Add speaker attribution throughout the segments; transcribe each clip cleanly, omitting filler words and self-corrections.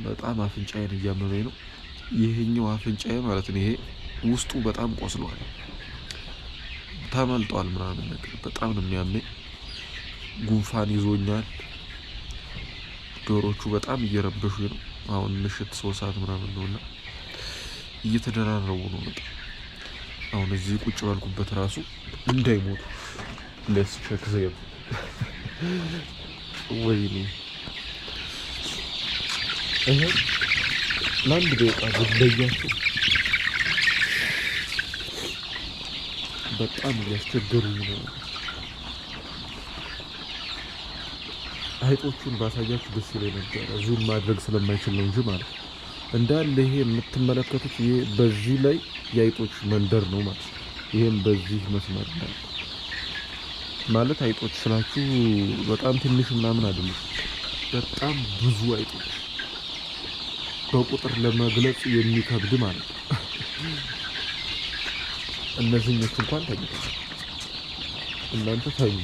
Speaker 1: በጣም አፍንጫዬን እያመመኝ ነው። ይሄኛው አፍንጫዬ ማለት ነው። ይሄ ውስጡ በጣም ቆስሏል፣ ተመልጧል ምናምን ነገር በጣም ነው የሚያመኝ። ጉንፋን ይዞኛል። ዶሮቹ በጣም እየረበሹኝ ነው። አሁን ምሽት 3 ሰዓት ምናምን ነውና እየተደራረቡ ነው በጣም። አሁን እዚህ ቁጭ ባልኩበት ራሱ እንዳይሞቱ ለስ ቼክ ዘይብ ወይኔ እህ ለአንድ ደቂቃ ብለያቸው በጣም እያስቸገሩኝ ነው። አይጦቹን ባሳያችሁ ደስ ይለኝ ነበር፣ ዙም ማድረግ ስለማይችል ነው እንጂ ማለት ነው። እንዳለ ይሄ የምትመለከቱት ይሄ በዚህ ላይ የአይጦች መንደር ነው ማለት ነው። ይሄም በዚህ መስመር ላይ ማለት አይጦች ስላችሁ በጣም ትንሽ ምናምን አይደለም፣ በጣም ብዙ አይጦች በቁጥር ለመግለጽ የሚከብድ ማለት ነው። እነዚህኞች እንኳን ተኝተዋል። እናንተ ተኙ።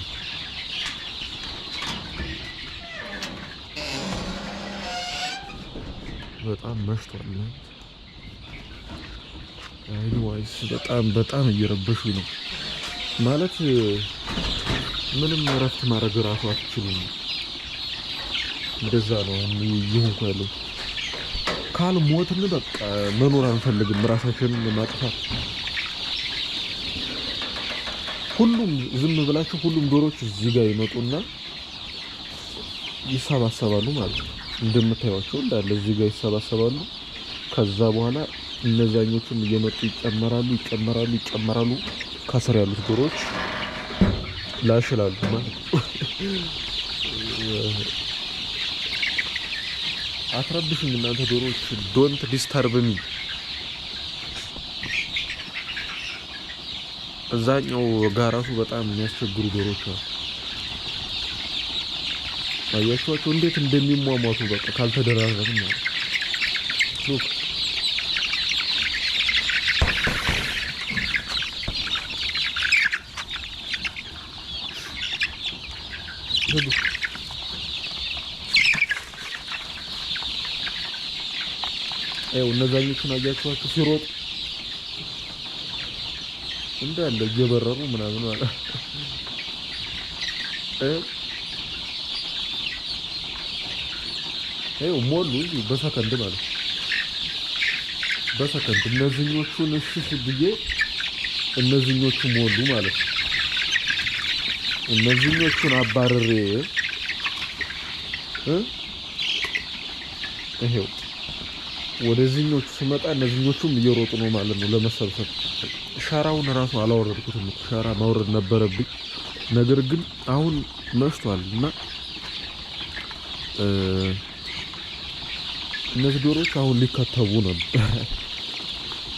Speaker 1: በጣም መሽቷል። አይዋይስ በጣም እየረበሹኝ ነው ማለት ምንም እረፍት ማድረግ እራሱ አትችሉም። እንደዛ ነው እየሆንኩ ያለው። ካልሞትን በቃ መኖር አንፈልግም፣ ራሳችንን ማጥፋት። ሁሉም ዝም ብላችሁ ሁሉም ዶሮች እዚህ ጋር ይመጡና ይሰባሰባሉ ማለት ነው። እንደምታዩቸው እንዳለ እዚህ ጋር ይሰባሰባሉ። ከዛ በኋላ እነዛኞቹም እየመጡ ይጨመራሉ። ከስር ያሉት ዶሮች ላሽላሉ ማለት ነው። አትረብሹኝ እናንተ ዶሮች፣ ዶንት ዲስተርብ ሚ። እዛኛው ጋር ራሱ በጣም የሚያስቸግሩ ዶሮች አሉ። አያችኋቸው እንዴት እንደሚሟሟቱ በቃ ካልተደራረብን ማለት ሉክ እነዛኞቹን አያችኋቸው ሲሮጡ እንዳለ እየበረሩ ምናምን ማለት ሞሉ በሰከንድ ማለት በሰከንድ እነዚህኞቹን እሺ ብዬ እነዚህኞቹ ሞሉ ማለት ነው። እነዚህኞቹን አባረሬ ይሄው ወደዚህኞቹ ስመጣ እነዚህኞቹም እየሮጡ ነው ማለት ነው ለመሰብሰብ። ሸራውን ራሱ አላወረድኩትም። ሸራ ማውረድ ነበረብኝ፣ ነገር ግን አሁን መሽቷል እና እነዚህ ዶሮች አሁን ሊከተቡ ነው።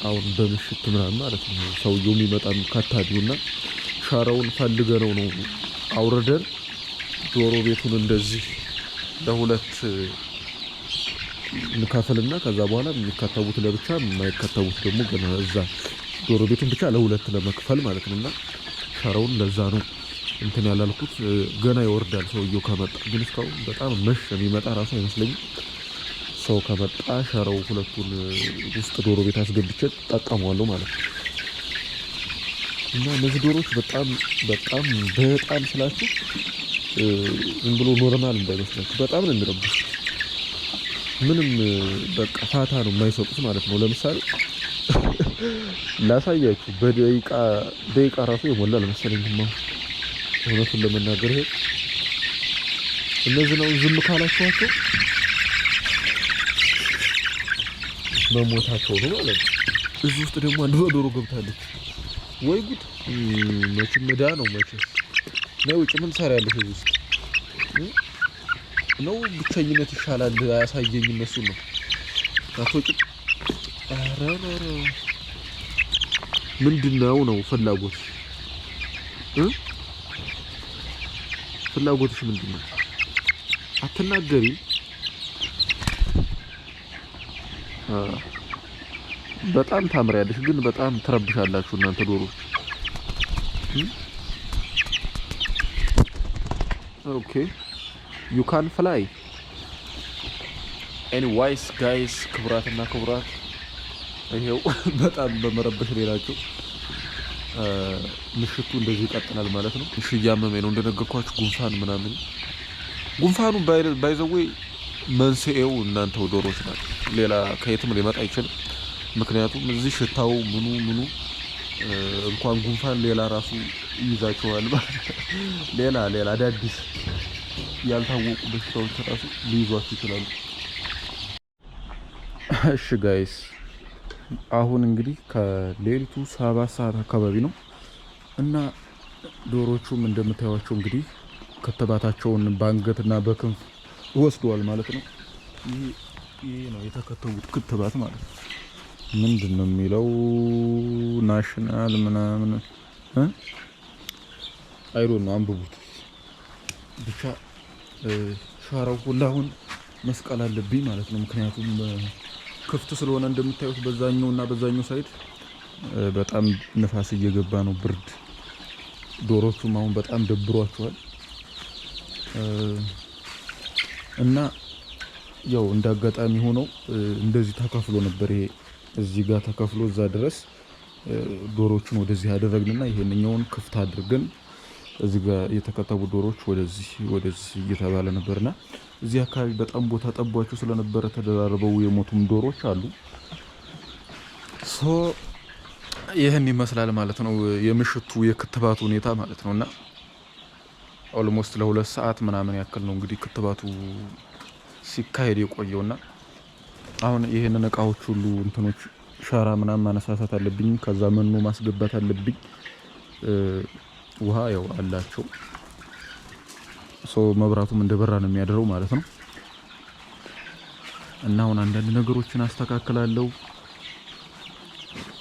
Speaker 1: አሁን በምሽት ምናምን ማለት ነው ሰውየው የሚመጣው ከታዲውና ሸራውን ፈልገነው ነው አውርደን ዶሮ ቤቱን እንደዚህ ለሁለት እንከፍልና ከዛ በኋላ የሚከተቡት ለብቻ የማይከተቡት ደግሞ ገና እዛ ዶሮ ቤቱን ብቻ ለሁለት ለመክፈል ማለት ነውና ሸራውን ለዛ ነው እንትን ያላልኩት። ገና ይወርዳል ሰውየው ከመጣ። ግን እስካሁን በጣም መሽ የሚመጣ ራሱ አይመስለኝም። ሰው ከመጣ ሸራው ሁለቱን ውስጥ ዶሮ ቤት አስገብቼ ተጠቀመዋለሁ ማለት ነው። እና እነዚህ ዶሮች በጣም ስላችሁ ዝም ብሎ ኖርማል እንዳይመስላችሁ በጣም ነው የሚረብሹት። ምንም በቃ ፋታ ነው የማይሰጡት ማለት ነው። ለምሳሌ ላሳያችሁ በደቂቃ ራሱ የሞላ አልመሰለኝም። እውነቱን ለመናገር ይሄ እነዚህ ነው ዝም ካላችኋቸው መሞታቸው ነው ማለት ነው። እዚህ ውስጥ ደግሞ አንድ ዶሮ ገብታለች። ወይ ጉድ! መቼም መዳ ነው መቼም ነው። ውጭ ምን ትሰሪያለሽ እዚህ ውስጥ ነው? ብቸኝነት ይሻላል አያሳየኝ እነሱ ነው አትወጭ። ኧረ ምንድነው ፍላጎትሽ? ፍላጎትሽ ምንድነው? አትናገሪም? በጣም ታምሪያለሽ፣ ግን በጣም ትረብሻላችሁ እናንተ ዶሮች። ኦኬ ዩ ካን ፍላይ ኤኒዋይስ ጋይስ ክቡራትና ክቡራት ይሄው በጣም በመረበሽ ላይ ናቸው። ምሽቱ እንደዚህ ይቀጥላል ማለት ነው። እሺ እያመመኝ ነው እንደነገርኳችሁ ጉንፋን ምናምን። ጉንፋኑ ባይዘዌ መንስኤው እናንተው ዶሮች ናቸው። ሌላ ከየትም ሊመጣ አይችልም። ምክንያቱም እዚህ ሽታው ምኑ እንኳን ጉንፋን ሌላ ራሱ ይይዛቸዋል ማለት ሌላ አዳዲስ ያልታወቁ በሽታዎች ራሱ ሊይዟችሁ ይችላሉ። እሺ ጋይስ አሁን እንግዲህ ከሌሊቱ 7 ሰዓት አካባቢ ነው እና ዶሮቹም እንደምታዩቸው እንግዲህ ክትባታቸውን በአንገትና በክንፍ ወስደዋል ማለት ነው። ይሄ ነው የተከተቡት ክትባት ማለት ነው። ምንድን ነው የሚለው ናሽናል ምናምን አይሮን ነው አንብቡት። ብቻ ሻራው ሁላ አሁን መስቀል አለብኝ ማለት ነው። ምክንያቱም ክፍት ስለሆነ እንደምታዩት በዛኛው እና በዛኛው ሳይድ በጣም ንፋስ እየገባ ነው፣ ብርድ። ዶሮቹም አሁን በጣም ደብሯቸዋል እና ያው እንዳጋጣሚ ሆነው እንደዚህ ተከፍሎ ነበር። ይሄ እዚህ ጋር ተከፍሎ እዛ ድረስ ዶሮቹን ወደዚህ ያደረግንና ይሄንኛውን ክፍት አድርገን እዚህ ጋር የተከተቡ ዶሮች ወደዚህ እየተባለ ነበርና እዚህ አካባቢ በጣም ቦታ ጠቧቸው ስለነበረ ተደራርበው የሞቱም ዶሮች አሉ። ይህን ይመስላል ማለት ነው የምሽቱ የክትባቱ ሁኔታ ማለት ነውና ኦልሞስት ለ2 ሰዓት ምናምን ያክል ነው እንግዲህ ክትባቱ ሲካሄድ የቆየውና አሁን ይሄንን እቃዎች ሁሉ እንትኖች ሻራ ምናምን ማነሳሳት አለብኝ። ከዛ መኖ ማስገባት አለብኝ። ውሃ ያው አላቸው። መብራቱም እንደበራ ነው የሚያደርገው ማለት ነው። እና አሁን አንዳንድ ነገሮችን አስተካክላለሁ።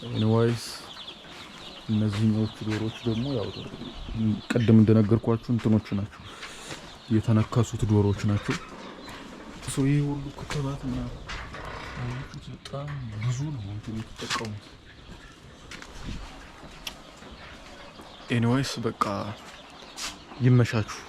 Speaker 1: ኤኒዌይስ እነዚህኞቹ ዶሮች ደግሞ ያው ቀደም እንደነገርኳችሁ እንትኖቹ ናቸው፣ የተነከሱት ዶሮች ናቸው። ይሄ ሁሉ ክትባት እና በጣም ብዙ ነው እንትን የተጠቀሙት። ኤኒዌይስ በቃ ይመሻችሁ።